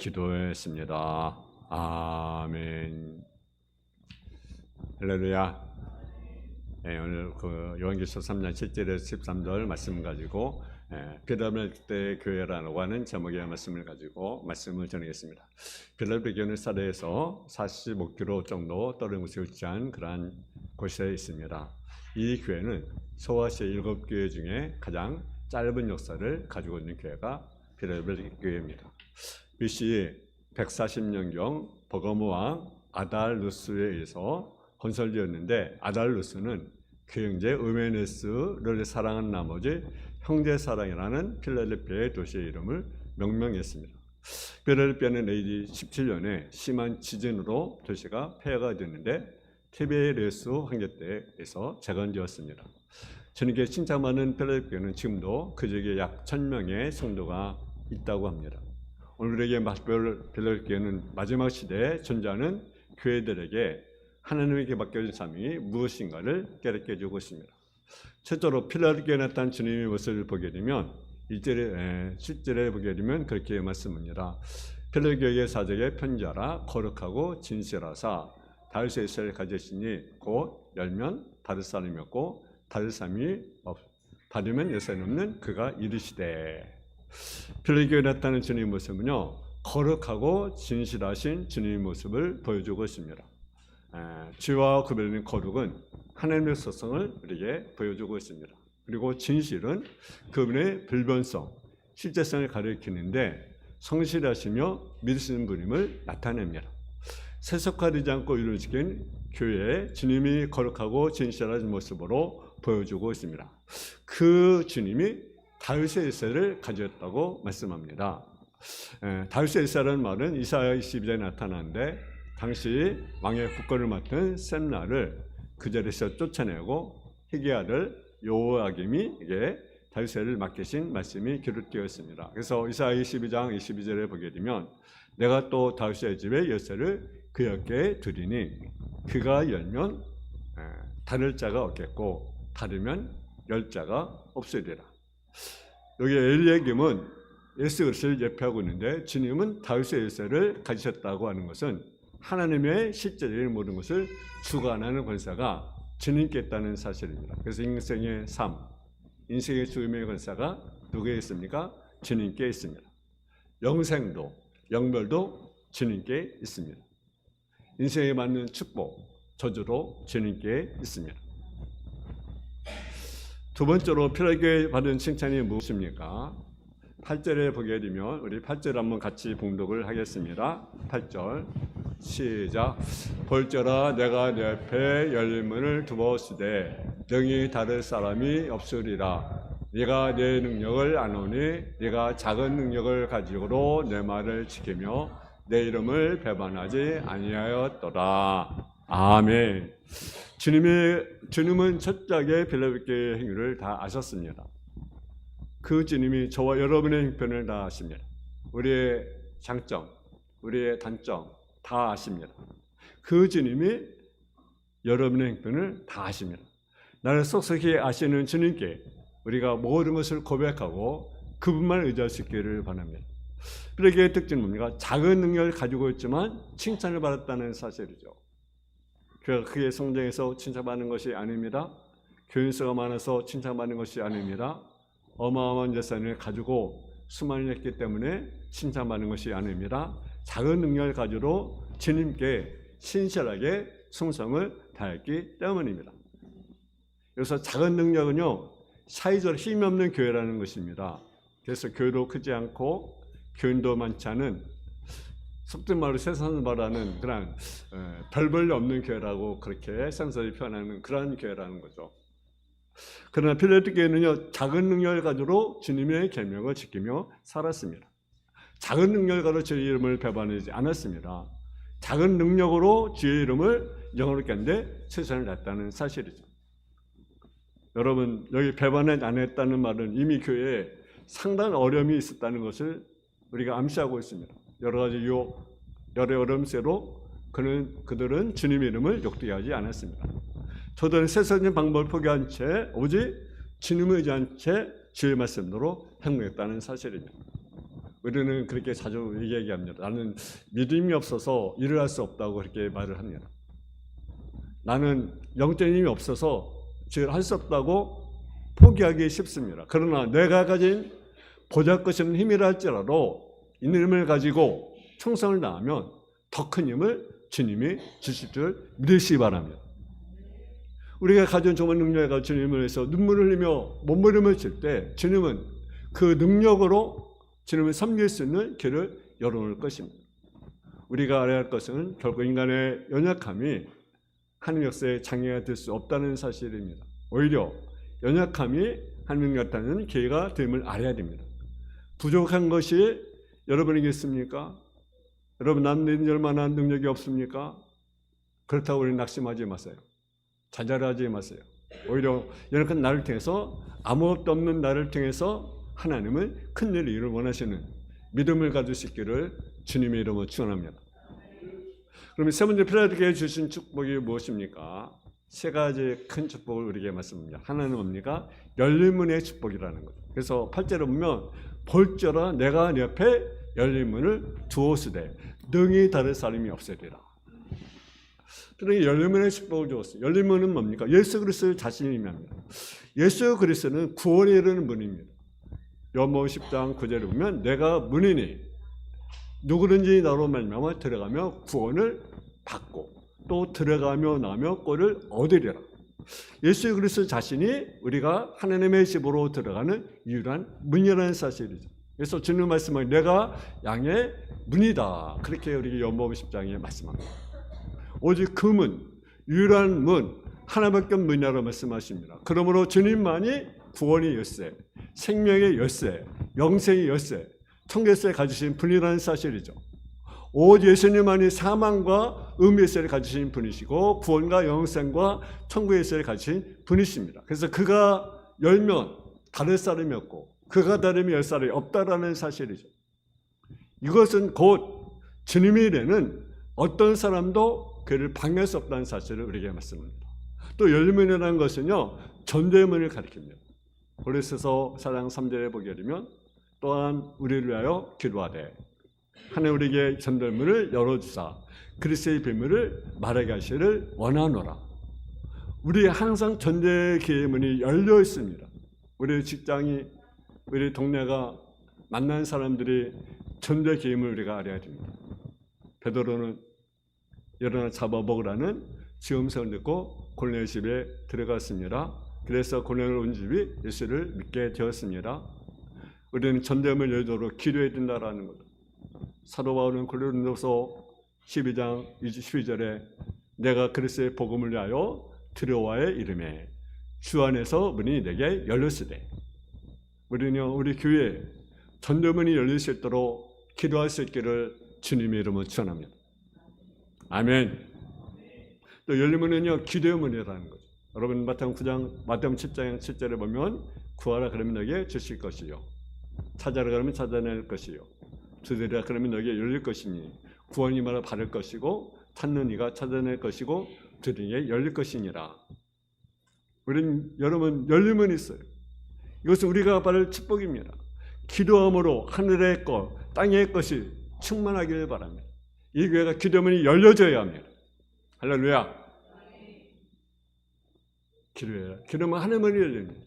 기도했습니다. 아멘. 할렐루야. 네, 오늘 그 요한계시록 3장 7절에서 13절 말씀 가지고 필라델피아 교회라고 하는 제목의 말씀을 가지고 말씀을 전하겠습니다. 필라델피아 교회는 사대에서 45km 정도 떨어진 곳에 위치한 그러한 곳에 있습니다. 이 교회는 소아시아 7교회 중에 가장 짧은 역사를 가지고 있는 교회가 필라델피아 교회입니다. BC 140년경 버가모 왕 아달루스에 의해서 건설되었는데, 아달루스는 그 형제 의메네스를 사랑한 나머지 형제사랑이라는 필라델피아의 도시의 이름을 명명했습니다. 필라델피아는 AD 17년에 심한 지진으로 도시가 폐허가 됐는데 티베리우스 황제 때에서 재건되었습니다. 주님께 칭찬받는 필라델피아는 지금도 그 지역에 약 1000명의 성도가 있다고 합니다. 오늘 우리에게 필라델피아는 마지막 시대에 존재하는 교회들에게 하나님에게 맡겨진 삶이 무엇인가를 깨닫게 해주고 있습니다. 첫째로 필라델피아에 나타난 주님의 모습을 보게 되면 1절에 10절에 보게 되면 그렇게 말씀합니다. 필라델피아 사적의 편지하라. 거룩하고 진실하사 다윗의 이스라엘 가지시니 곧 열면 다른 사람이 없고 다른 사람이 받으면 예산이 없는 그가 이르시되. 필라델피아에 나타나는 주님의 모습은요, 거룩하고 진실하신 주님의 모습을 보여주고 있습니다. 죄와 구별된 거룩은 하나님의 속성을 우리에게 보여주고 있습니다. 그리고 진실은 그분의 불변성, 실제성을 가리키는데 성실하시며 믿으시는 분임을 나타냅니다. 세속화되지 않고 이루어진 교회에 주님이 거룩하고 진실한 모습으로 보여주고 있습니다. 그 주님이 다윗의 일세를 가졌다고 말씀합니다. 다윗의 일세라는 말은 이사야 22장에 나타나는데, 당시 왕의 국권을 맡은 셈나를 그 자리에서 쫓아내고 희게 아들 요아김이 이게 다윗을 맡기신 말씀이 기록되어 있습니다. 그래서 이사야 22장 22절에 보게 되면, 내가 또 다윗의 집에 열쇠를 그 어깨에 두리니 그가 열면 닫을 자가 없겠고 닫으면 열 자가 없으리라. 여기 엘리야김은 예수 그리스도를 예표하고 있는데, 주님은 다윗의 열쇠를 가지셨다고 하는 것은 하나님의 실제적인 모든 것을 주관하는 권세가 주님께 있다는 사실입니다. 그래서 인생의 삶, 인생의 죽음의 권세가 누구에 있습니까? 주님께 있습니다. 영생도, 영멸도 주님께 있습니다. 인생에 맞는 축복, 저주도 주님께 있습니다. 두 번째로 필라델피아에 받은 칭찬이 무엇입니까? 8절에 보게 되면 우리 8절 한번 같이 봉독을 하겠습니다. 8절 시작. 볼지어다 내가 내 앞에 열린 문을 두었으되 능히 닫을 사람이 없으리라. 네가 내 능력을 아노니 네가 작은 능력을 가지고도 내 말을 지키며 내 이름을 배반하지 아니하였도다. 아멘. 주님은 철저하게 필라델피아의 행위를 다 아셨습니다. 그 주님이 저와 여러분의 형편을 다 아십니다. 우리의 장점, 우리의 단점 다 아십니다. 그 주님이 여러분의 형편을 다 아십니다. 나를 속속히 아시는 주님께 우리가 모든 것을 고백하고 그분만 의지할 수 있기를 바랍니다. 필라델피아의 특징은 뭡니까? 작은 능력을 가지고 있지만 칭찬을 받았다는 사실이죠. 교회가 크게 성장해서 칭찬받는 것이 아닙니다. 교인수가 많아서 칭찬받는 것이 아닙니다. 어마어마한 재산을 가지고 수만을 했기 때문에 칭찬받는 것이 아닙니다. 작은 능력을 가지고 주님께 신실하게 충성을 다했기 때문입니다. 여기서 작은 능력은요, 사회적으로 힘이 없는 교회라는 것입니다. 그래서 교회도 크지 않고 교인도 많지 않은, 속된 말로 세상을 말하는 그런 별 없는 교회라고 그렇게 생소히 표현하는 그런 교회라는 거죠. 그러나 필라델피아에는요, 작은 능력을 가지고 주님의 계명을 지키며 살았습니다. 작은 능력을 가지고 주의 이름을 배반하지 않았습니다. 작은 능력으로 주의 이름을 영어롭게 하는데 최선을 다했다는 사실이죠. 여러분, 여기 배반하지 않았다는 말은 이미 교회에 상당한 어려움이 있었다는 것을 우리가 암시하고 있습니다. 여러 가지 여러 어려움새로 그들은 주님의 이름을 욕되게 하지 않았습니다. 저들은 세상적인 방법을 포기한 채 오직 주님을 의지한 채 주의 말씀대로 행동했다는 사실입니다. 우리는 그렇게 자주 얘기합니다. 나는 믿음이 없어서 일을 할 수 없다고 그렇게 말을 합니다. 나는 영적인 힘이 없어서 지을 할 수 없다고 포기하기 쉽습니다. 그러나 내가 가진 보잘것없는 힘이라 할지라도 이 힘을 가지고 충성을 다하면 더 큰 힘을 주님이 주실 줄 믿으시기 바랍니다. 우리가 가진 좋은 능력에 가지고 주님을 위해서 눈물을 흘리며 몸부림을 칠 때 주님은 그 능력으로 주님을 섬길 수 있는 길을 열어놓을 것입니다. 우리가 알아야 할 것은 결국 인간의 연약함이 하나님 역사의 장애가 될 수 없다는 사실입니다. 오히려 연약함이 하나님 나타나는 기회가 됨을 알아야 됩니다. 부족한 것이 여러분에게 있습니까? 여러분 남는 얼마나 능력이 없습니까? 그렇다고 우리는 낙심하지 마세요. 좌절하지 마세요. 오히려 연약한 나를 통해서 아무것도 없는 나를 통해서 하나님은 큰 일을 이루길 원하시는 믿음을 가질 수 있기를 주님의 이름으로 축원합니다. 그러면 세 번째 필요하게 주신 축복이 무엇입니까? 세 가지 큰 축복을 우리에게 말씀합니다. 하나는 뭡니까? 열린 문의 축복이라는 거죠. 그래서 8절에 보면 볼지어다 내가 네 옆에 열린 문을 두었으되 능히 다를 사람이 없으리라. 그러니 열린 문의 축복을 주었어요. 열린 문은 뭡니까? 예수 그리스도 자신을 의미합니다. 예수 그리스도는 구원에 이르는 문입니다. 요한복음 10장 9절에 보면 내가 문이니 누구든지 나로 말미암아 들어가며 구원을 받고 또 들어가며 나며 꼴을 얻으리라. 예수 그리스도 자신이 우리가 하나님의 집으로 들어가는 유일한 문이라는 사실이죠. 그래서 주님 말씀은 내가 양의 문이다. 그렇게 우리 요한복음 10장에 말씀합니다. 오직 그 문, 유일한 문, 하나밖에 없는 문이라고 말씀하십니다. 그러므로 주님만이 구원의 열쇠, 생명의 열쇠, 영생의 열쇠, 천국의 가지신 분이라는 사실이죠. 오직 예수님만이 사망과 의미의 열쇠를 가지신 분이시고 구원과 영생과 천국의 열쇠를 가지신 분이십니다. 그래서 그가 열면 다를 사람이 없고 그가 닫으면 열 사람이 없다라는 사실이죠. 이것은 곧 주님의 일에는 어떤 사람도 그를 방해할 수 없다는 사실을 우리에게 말씀합니다. 또 열문이라는 것은요 전도의 문을 가리킵니다. 고린도서 4장 3절에 보게 되면 또한 우리를 위하여 기도하되 하나님 우리에게 전도의 문을 열어주사 그리스도의 비밀을 말하게 하시기를 원하노라. 우리 항상 전도의 기회의 문이 열려 있습니다. 우리 직장이 우리 동네가 만난 사람들이 전도의 기회의 문을 우리가 알아야 됩니다. 베드로는 일어나 잡아먹으라는 지음성을 듣고 고넬 집에 들어갔습니다. 그래서 고넬 온 집이 예수를 믿게 되었습니다. 우리는 전도의 문을 열도록 기도해야 된다라는 것. 사도 바울은 고린도서 12장 22절에 내가 그리스도의 복음을 위하여 두려워의 이름에 주 안에서 문이 내게 열렸으되 우리는요 우리 교회에 전도의 문이 열릴 수 있도록 기도할 수 있기를 주님의 이름으로 축원합니다. 아멘. 또 열린 문은요 기도의 문이라는 거죠. 여러분 마태복음 7장 7절에 보면 구하라 그러면 너에게 주실 것이요 찾아라 그러면 찾아낼 것이요 두드리라 그러면 너에게 열릴 것이니 구원이 말을 받을 것이고 찾는 이가 찾아낼 것이고 두드리게 열릴 것이니라. 우리는 여러분 열린 문이 있어요. 이것은 우리가 받을 축복입니다. 기도함으로 하늘의 것 땅의 것이 충만하기를 바랍니다. 이 교회가 기도문이 열려져야 합니다. 할렐루야. 기도해라. 기도문 하늘 문이 열립니다.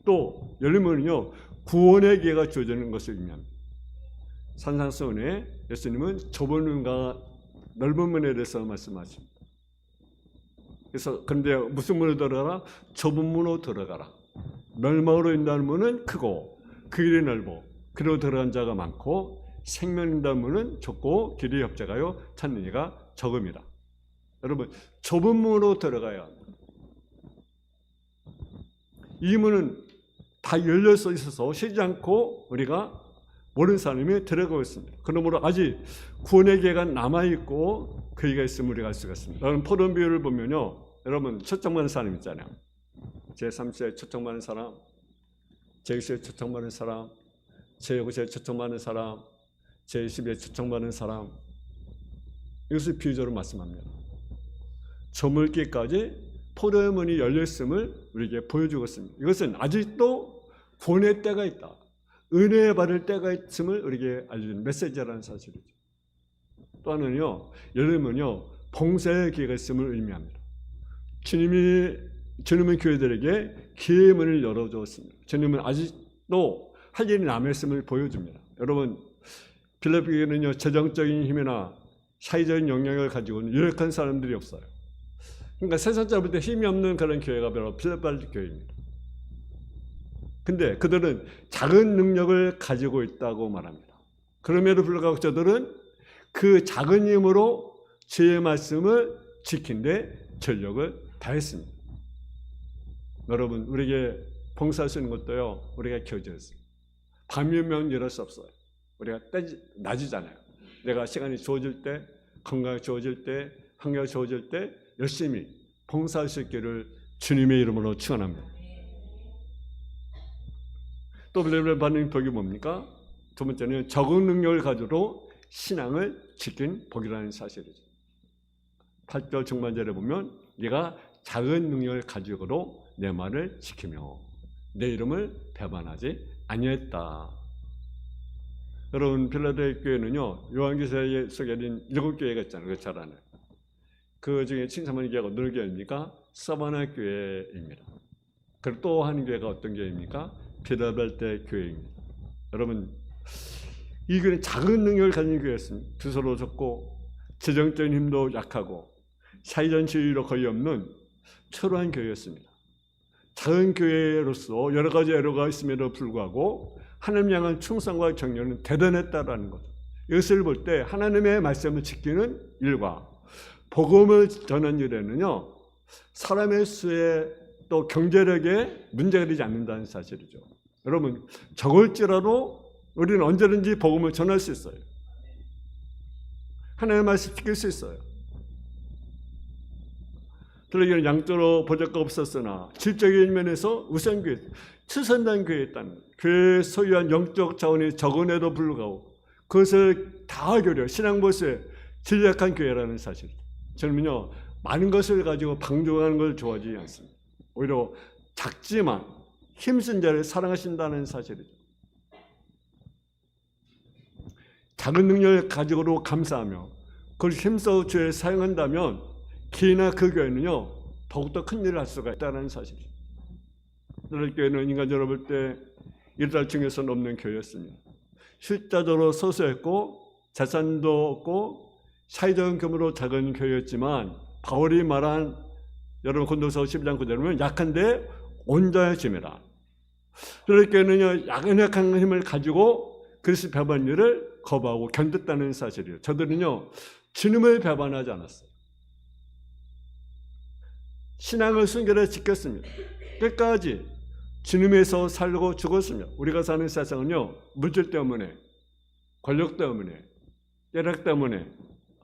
또 열린 문은요 구원의 기회가 주어지는 것을 의미합니다. 산상수훈에 예수님은 좁은 문과 넓은 문에 대해서 말씀하십니다. 그래서 그런데 무슨 문으로 들어가라? 좁은 문으로 들어가라. 멸망으로 인도하는 문은 크고 그 길이 넓어 그리로 들어간 자가 많고 생명 인도하는 문은 좁고 길이 협착하여 찾는 이가 적음이다. 여러분 좁은 문으로 들어가야 합니다. 이 문은 다 열려서 있어서 쉬지 않고 우리가 모르는 사람이 들어가고 있습니다. 그러므로 아직 구원의 기회가 남아있고 그 기회가 있으면 우리가 알 수가 있습니다. 여러분 포도원 비유를 보면요 여러분 초청받는 사람 있잖아요. 제3세에 초청받는 사람, 제1세에 초청받는 사람, 제5세에 초청받는 사람, 제20에 초청받는 사람. 이것을 비유적으로 말씀합니다. 저물기까지 포도의 문이 열렸음을 우리에게 보여주고 있습니다. 이것은 아직도 구원의 때가 있다. 은혜 받을 때가 있음을 우리에게 알려주는 메시지라는 사실이죠. 또 하나는요, 여러분은요, 봉사의 기회가 있음을 의미합니다. 주님은 교회들에게 기회의 문을 열어주었습니다. 주님은 아직도 할 일이 남아있음을 보여줍니다. 여러분, 필리핀 교회는요, 재정적인 힘이나 사회적인 영향을 가지고는 유력한 사람들이 없어요. 그러니까 세상 잡을 때 힘이 없는 그런 교회가 바로 필리핀 교회입니다. 근데 그들은 작은 능력을 가지고 있다고 말합니다. 그럼에도 불구하고 저들은 그 작은 힘으로 주의 말씀을 지킨 데 전력을 다했습니다. 여러분, 우리에게 봉사할 수 있는 것도요, 우리가 겨져있어요. 밤이면 일할 수 없어요. 우리가 낮이잖아요. 내가 시간이 주어질 때, 건강이 주어질 때, 환경이 주어질 때 열심히 봉사할 수 있기를 주님의 이름으로 축원합니다. 또 받는 복이 뭡니까? 두 번째는 적은 능력을 가지고 신앙을 지킨 복이라는 사실이죠. 8절 중반절에 보면 네가 작은 능력을 가지고도 내 말을 지키며 내 이름을 배반하지 아니했다. 여러분, 필라델피아 교회는요, 요한계시록에 소개된 7교회가 있잖아요. 그 잘 아는. 그 중에 칭찬하는 교회가 어느 교회입니까? 서바나 교회입니다. 그리고 또 한 교회가 어떤 교회입니까? 필라델피아 교회입니다. 여러분, 이 교회는 작은 능력을 가진 교회였습니다. 두서로 적고 재정적인 힘도 약하고 사회적 지위도 거의 없는 초라한 교회였습니다. 작은 교회로서 여러 가지 애로가 있음에도 불구하고 하나님 향한 충성과 정열은 대단했다라는 거죠. 이것을 볼 때 하나님의 말씀을 지키는 일과 복음을 전하는 일에는요, 사람의 수에 또 경제력에 문제가 되지 않는다는 사실이죠. 여러분, 적을지라도 우리는 언제든지 복음을 전할 수 있어요. 하나님의 말씀 지킬 수 있어요. 그러기에는 양쪽으로 보잘것 없었으나 질적인 면에서 우선교회, 최선단 교회였다는 교회에 소유한 영적 자원이 적은에도 불구하고 그것을 다 교려 신앙보수에 진략한 교회라는 사실. 저는요, 많은 것을 가지고 방종하는 걸 좋아하지 않습니다. 오히려 작지만 힘쓴 자를 사랑하신다는 사실이죠. 작은 능력을 가지고도 감사하며 그걸 힘써 주에 사용한다면 기나 그 교회는요, 더욱더 큰 일을 할 수가 있다는 사실이죠. 오늘 교회는 인간적으로 볼 때 일달 중에서는 없는 교회였습니다. 숫자적으로 소수했고 재산도 없고 사회적인 규모로 작은 교회였지만 바울이 말한 여러분 고린도서 12장 9절에 보면 약한데 온전히 짐이라. 오늘 교회는요, 약한 힘을 가지고 그리스도 배반 일을 거부하고 견뎠다는 사실이에요. 저들은요, 주님을 배반하지 않았어요. 신앙을 순결하게 지켰습니다. 끝까지 주님에서 살고 죽었습니다. 우리가 사는 세상은요, 물질 때문에, 권력 때문에, 쾌락 때문에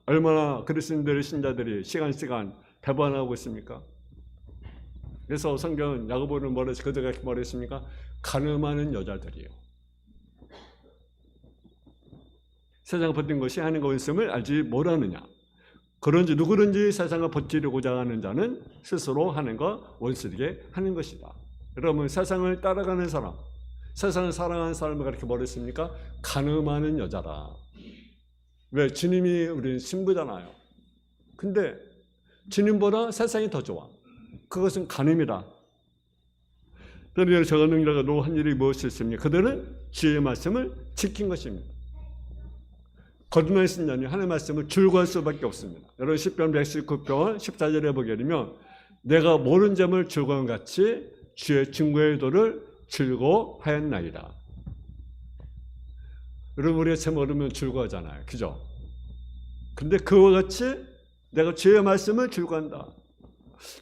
얼마나 그리스도인들의 신자들이 시간 배반하고 있습니까? 그래서 성경은 야고보는 그들가 뭐랬습니까? 가늠하는 여자들이에요. 세상을 버틴 것이 하나님과 원수임을 알지 못하느냐. 그런지 누구든지 세상을 버티려고자 하는 자는 스스로 하나님과 원수되게 하는 것이다. 여러분, 세상을 따라가는 사람, 세상을 사랑하는 사람을 그렇게 뭐랬습니까? 가늠하는 여자다. 왜? 주님이 우리 신부잖아요. 근데 주님보다 세상이 더 좋아. 그것은 가늠이다. 그런데 저가 능력으로 한 일이 무엇이었습니까? 그들은 주의 말씀을 지킨 것입니다. 거듭난 신자는 하나님의 말씀을 줄구할 수밖에 없습니다. 여러분, 시편 119편 14절에 보게 되면 내가 모른 점을 줄구한 같이 주의 증거의 도를 즐거워하였나이다. 여러분, 우리가 참 모르면 줄구하잖아요. 그죠? 근데 그와 같이 내가 주의 말씀을 줄구한다.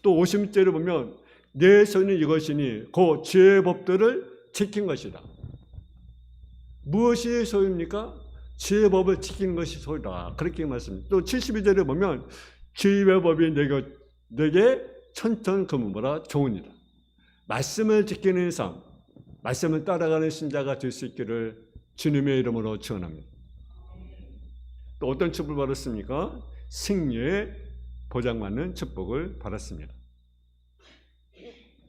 또 50절에 보면 내 손이 이것이니 그 주의 법들을 지킨 것이다. 무엇이 소유입니까? 주의 법을 지키는 것이 소유다. 그렇게 말씀합니다. 또 72절에 보면 주의 법이 내게 천천금보다 좋으니라. 말씀을 지키는 삶, 말씀을 따라가는 신자가 될 수 있기를 주님의 이름으로 축원합니다. 또 어떤 축복을 받았습니까? 승리의 보장받는 축복을 받았습니다.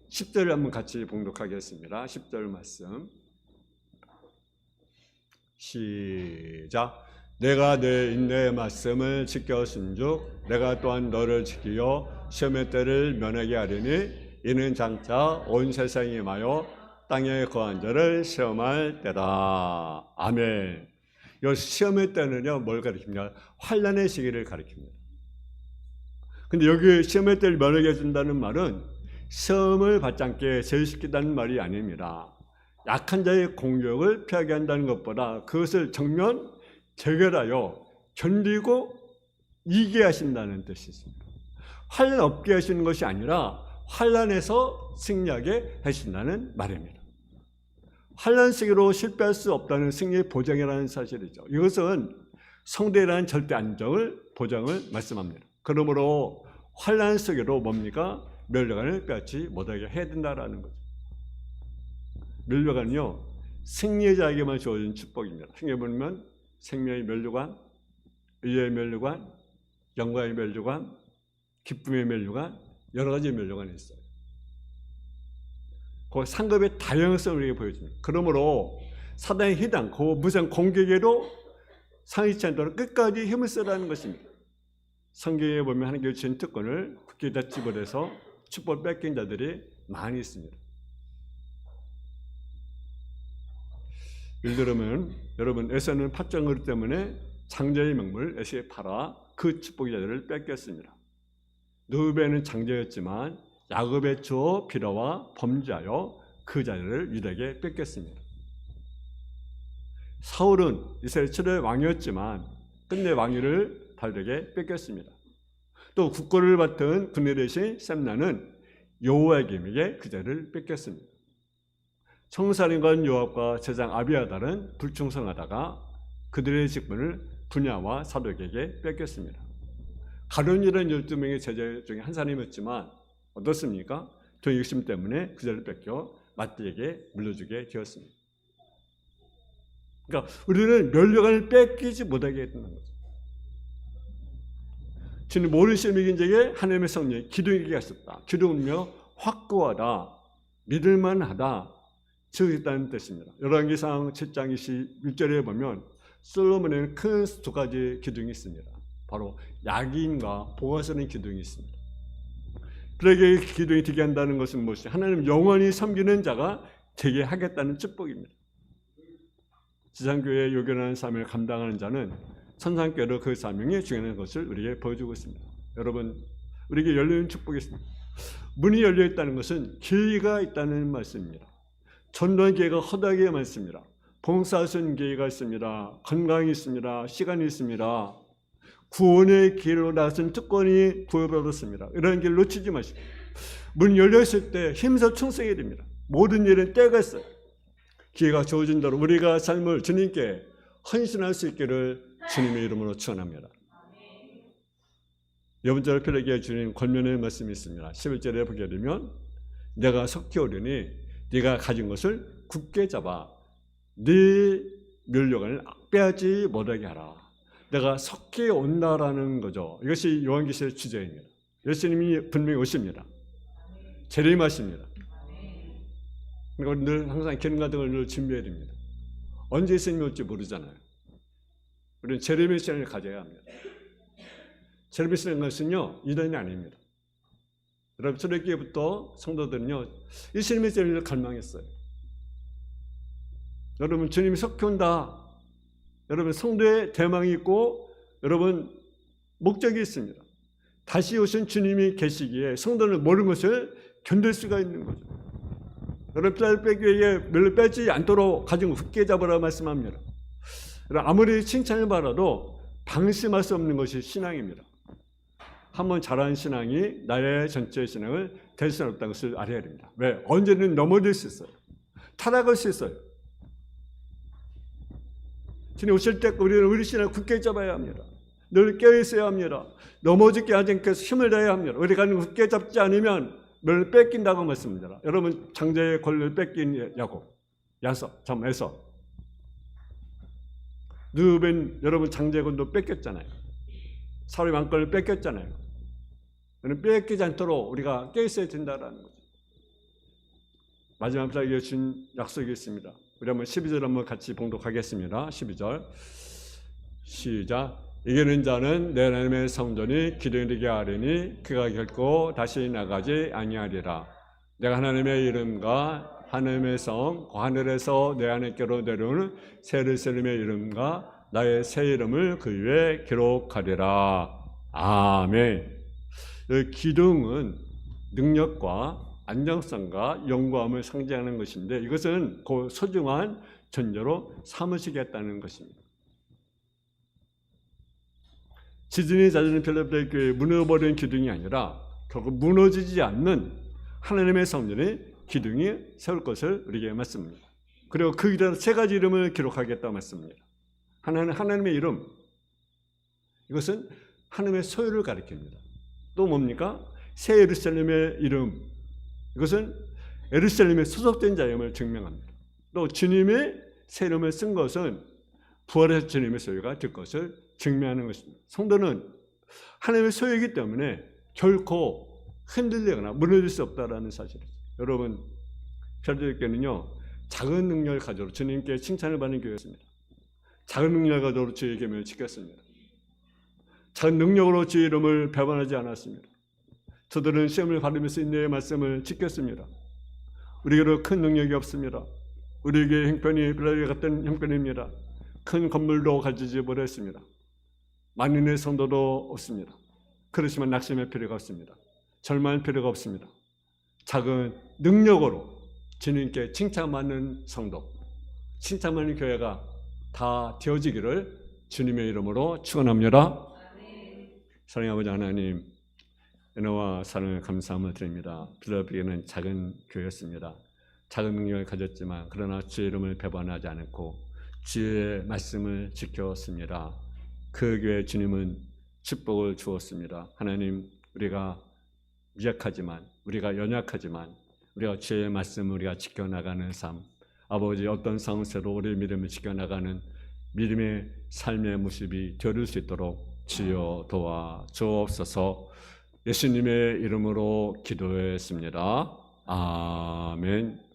10절을 한번 같이 봉독하겠습니다. 10절 말씀. 시작. 내가 내 인내의 말씀을 지켰음즉 내가 또한 너를 지키어 시험의 때를 면하게 하리니 이는 장차 온 세상이 임하여 땅에 거한 자를 시험할 때다. 아멘. 이 시험의 때는요, 뭘 가리킵니까? 환난의 시기를 가리킵니다. 근데 여기 시험의 때를 면하게 해준다는 말은 시험을 받지 않게 제외시키다는 말이 아닙니다. 약한 자의 공격을 피하게 한다는 것보다 그것을 정면 재결하여 견디고 이기게 하신다는 뜻이 있습니다. 환난 없게 하시는 것이 아니라 환난에서 승리하게 하신다는 말입니다. 환난 시기로 실패할 수 없다는 승리의 보장이라는 사실이죠. 이것은 성대라는 절대 안정을 보장을 말씀합니다. 그러므로 환난 속에로 뭡니까? 멸류관을 빼앗지 못하게 해야 된다라는 거죠. 멸류관은요, 승리자에게만 주어진 축복입니다. 생각해 보면 생명의 멸류관, 의의 멸류관, 영광의 멸류관, 기쁨의 멸류관, 여러 가지 멸류관이 있어요. 그 상급의 다양성을 우리에게 보여줍니다. 그러므로 사단의 희당, 그 무상 공격에도 상하지 않도록 끝까지 힘을 쓰라는 것입니다. 성경에 보면 하나님께 주신 특권을 굳게 닫지 못해서 축복을 뺏긴 자들이 많이 있습니다. 예를 들면 여러분 에서는 팥장 그릇 때문에 장자의 명물 에서에 팔아 그 축복의 자들을 뺏겼습니다. 르우벤은 장자였지만 야곱의 주어 비라와 범죄하여 그 자리를 유다에게 뺏겼습니다. 사울은 이스라엘 최대 왕이었지만 끝내 왕위를 다윗에게 뺏겼습니다. 또 국고를 맡은 군대 대신 셈나는 여호야김에게 그 자리를 뺏겼습니다. 청사령관 요압과 제장 아비아달은 불충성하다가 그들의 직분을 분야와 사독에게 뺏겼습니다. 가룟이라는 12명의 제자 중에 한 사람이었지만 어떻습니까? 돈 욕심 때문에 그 자리를 뺏겨 맏띠에게 물려주게 되었습니다. 그러니까 우리는 멸류관을 뺏기지 못하게 했다는 거죠. 주님 모든 시험이 이긴 자에게 하나님의 성령이 기둥이게 하셨다. 기둥은요 확고하다, 믿을만하다, 지었다는 뜻입니다. 열왕기상 7장 21절에 보면 솔로몬에는 큰 두 가지 기둥이 있습니다. 바로 야긴과 보아서는 기둥이 있습니다. 그에게 기둥이 되게 한다는 것은 무엇이? 하나님 영원히 섬기는 자가 되게 하겠다는 축복입니다. 지상교회의 요긴한 삶을 감당하는 자는 천상교회로 그 사명이 중요한 것을 우리에게 보여주고 있습니다. 여러분, 우리에게 열려있는 축복이 있습니다. 문이 열려있다는 것은 기회가 있다는 말씀입니다. 전도한 기회가 허다하게 많습니다. 봉사할 수 있는 기회가 있습니다. 건강이 있습니다. 시간이 있습니다. 구원의 길로 나선 특권이 구해받았습니다. 이런 길을 놓치지 마시고 문이 열려있을 때 힘써 충성해야 됩니다. 모든 일은 때가 있어요. 기회가 주어진 대로 우리가 삶을 주님께 헌신할 수 있기를 주님의 이름으로 축원합니다. 여분절 필요하게 주님 권면의 말씀이 있습니다. 11절에 보게 되면 내가 속히 오려니 네가 가진 것을 굳게 잡아 네 멸류관을 빼앗지 못하게 하라. 내가 속히 온다라는 거죠. 이것이 요한계시의 주제입니다. 예수님이 분명히 오십니다. 재림하십니다. 그러니까 늘 항상 기름 같은 걸 늘 준비해야 됩니다. 언제 예수님이 올지 모르잖아요. 우리는 재림의 시간을 가져야 합니다. 재림의 시간인 것은요 이단이 아닙니다. 여러분 초대교회부터 성도들은요 예수님의 재림을 갈망했어요. 여러분 주님이 속히 온다. 여러분 성도의 대망이 있고 여러분 목적이 있습니다. 다시 오신 주님이 계시기에 성도는 모르는 것을 견딜 수가 있는 거죠. 여러분 뼈를 빼기에 멸로 빼지 않도록 가진 굳게 잡으라 말씀합니다. 여러분 아무리 칭찬을 받아도 방심할 수 없는 것이 신앙입니다. 한번 잘한 신앙이 나의 전체 신앙을 될 수는 없다는 것을 알아야 됩니다. 왜? 언제든 넘어질 수 있어요. 타락할 수 있어요. 주님 오실 때 우리는 우리 신앙을 굳게 잡아야 합니다. 늘 깨어있어야 합니다. 넘어지게 하지 않게 힘을 다해야 합니다. 우리가 굳게 잡지 않으면 멸을 뺏긴다고 말씀합니다. 여러분 장자의 권리를 뺏긴 야곱, 야석, 에서 르우벤 여러분 장자의 권도 뺏겼잖아요. 사울의 왕권을 뺏겼잖아요. 우리는 뺏기지 않도록 우리가 깨어있어야 된다는 거죠. 마지막 날에 준 약속이 있습니다. 우리 한번 12절 한번 같이 봉독하겠습니다. 12절 시작. 이기는 자는 내 하나님의 성전이 기둥이 되게 하리니 그가 결코 다시 나가지 아니하리라. 내가 하나님의 이름과 하나님의 성 하늘에서 내 하나님께로 내려오는 새 예루살렘의 이름과 나의 새 이름을 그 위에 기록하리라. 아멘. 기둥은 능력과 안정성과 영구함을 상징하는 것인데 이것은 그 소중한 존재로 삼으시겠다는 것입니다. 지진이 잦은 필라델피아 교회 무너버린 기둥이 아니라 결국 무너지지 않는 하나님의 성전의 기둥이 세울 것을 우리에게 말씀합니다. 그리고 그 이름 세 가지 이름을 기록하겠다고 말씀합니다. 하나는 하나님의 이름, 이것은 하나님의 소유를 가리킵니다. 또 뭡니까? 새 예루살렘의 이름, 이것은 예루살렘에 소속된 자임을 증명합니다. 또 주님의 새 이름을 쓴 것은 부활해서 주님의 소유가 될 것을 증명하는 것입니다. 성도는 하나님의 소유이기 때문에 결코 흔들리거나 무너질 수 없다는 사실이죠. 여러분, 필라델피아는요 작은 능력을 가지고 주님께 칭찬을 받는 교회였습니다. 작은 능력을 가지고 주의 계명을 지켰습니다. 작은 능력으로 주의 이름을 배반하지 않았습니다. 저들은 시험을 받으면서 인내의 말씀을 지켰습니다. 우리에게도 큰 능력이 없습니다. 우리에게 형편이 필라델피아 같은 형편입니다. 큰 건물도 가지지 못했습니다. 만인의 성도도 없습니다. 그렇지만 낙심할 필요가 없습니다. 절망할 필요가 없습니다. 작은 능력으로 주님께 칭찬받는 성도, 칭찬받는 교회가 다 되어지기를 주님의 이름으로 축원합니다. 사랑의 아버지 하나님, 은혜와 사랑을 감사함을 드립니다. 필라델피아는 작은 교회였습니다. 작은 능력을 가졌지만 그러나 주의 이름을 배반하지 않고 주의 말씀을 지켰습니다. 그 교회 주님은 축복을 주었습니다. 하나님, 우리가 미약하지만, 우리가 연약하지만 우리가 주의 말씀을 우리가 지켜나가는 삶, 아버지 어떤 상황 속에도 우리의 믿음을 지켜나가는 믿음의 삶의 모습이 되어줄 수 있도록 주여 도와 주옵소서. 예수님의 이름으로 기도했습니다. 아멘.